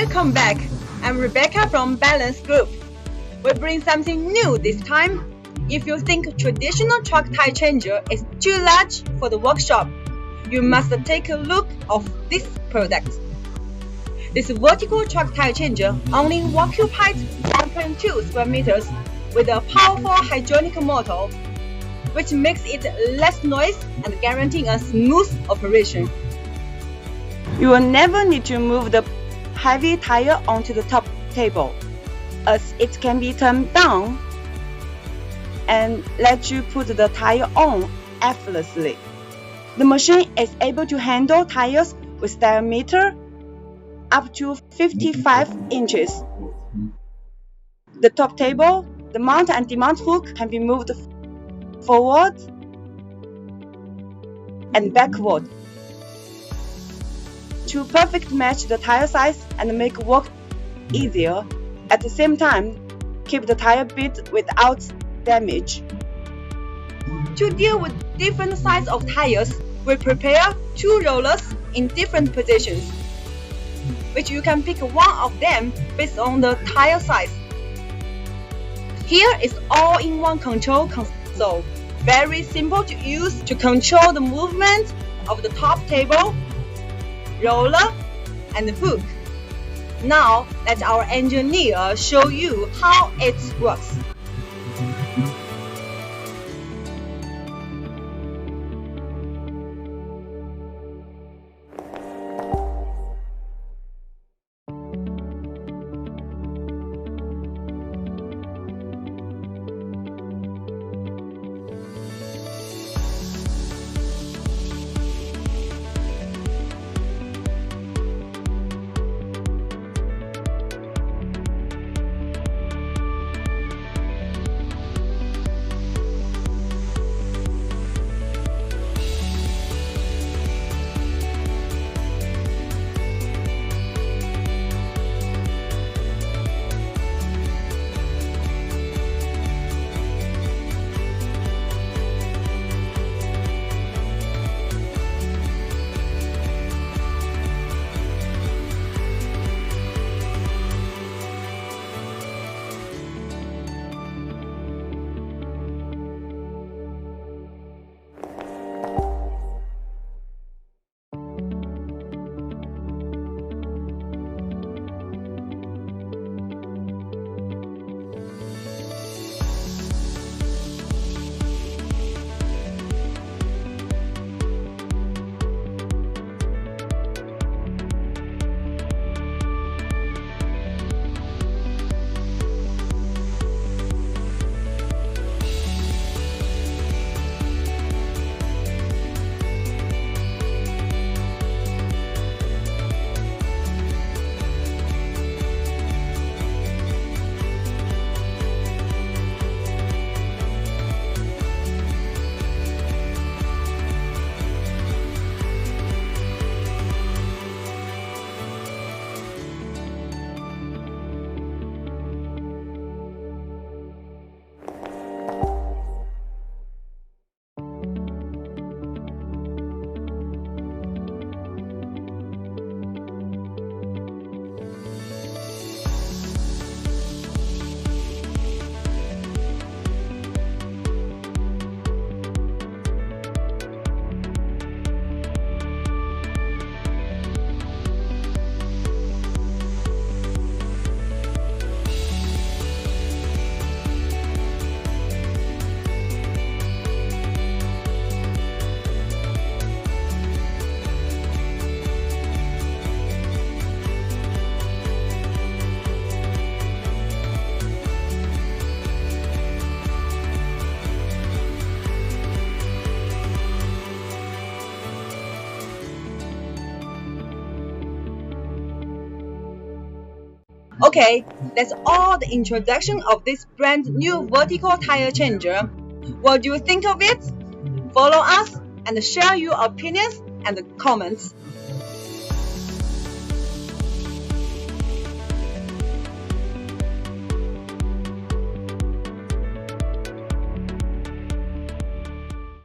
Welcome back. I'm Rebecca from Balance Group. We bring something new this time. If you think traditional truck tire changer is too large for the workshop, you must take a look of this product. This vertical truck tire changer only occupies 1.2 square meters with a powerful hydraulic motor, which makes it less noise and guaranteeing a smooth operation. You will never need to move the heavy tire onto the top table, as it can be turned down and let you put the tire on effortlessly. The machine is able to handle tires with diameter up to 55 inches. The top table, the mount and demount hook can be moved forward and backward to perfectly match the tire size and make work easier. At the same time, keep the tire bed without damage. To deal with different sizes of tires, we prepare 2 rollers in different positions, which you can pick one of them based on the tire size. Here is all-in-one control console, very simple to use to control the movement of the top table, roller, and the hook. Now let our engineer show you how it works. Okay, that's all the introduction of this brand new vertical tire changer. What do you think of it? Follow us and share your opinions and comments.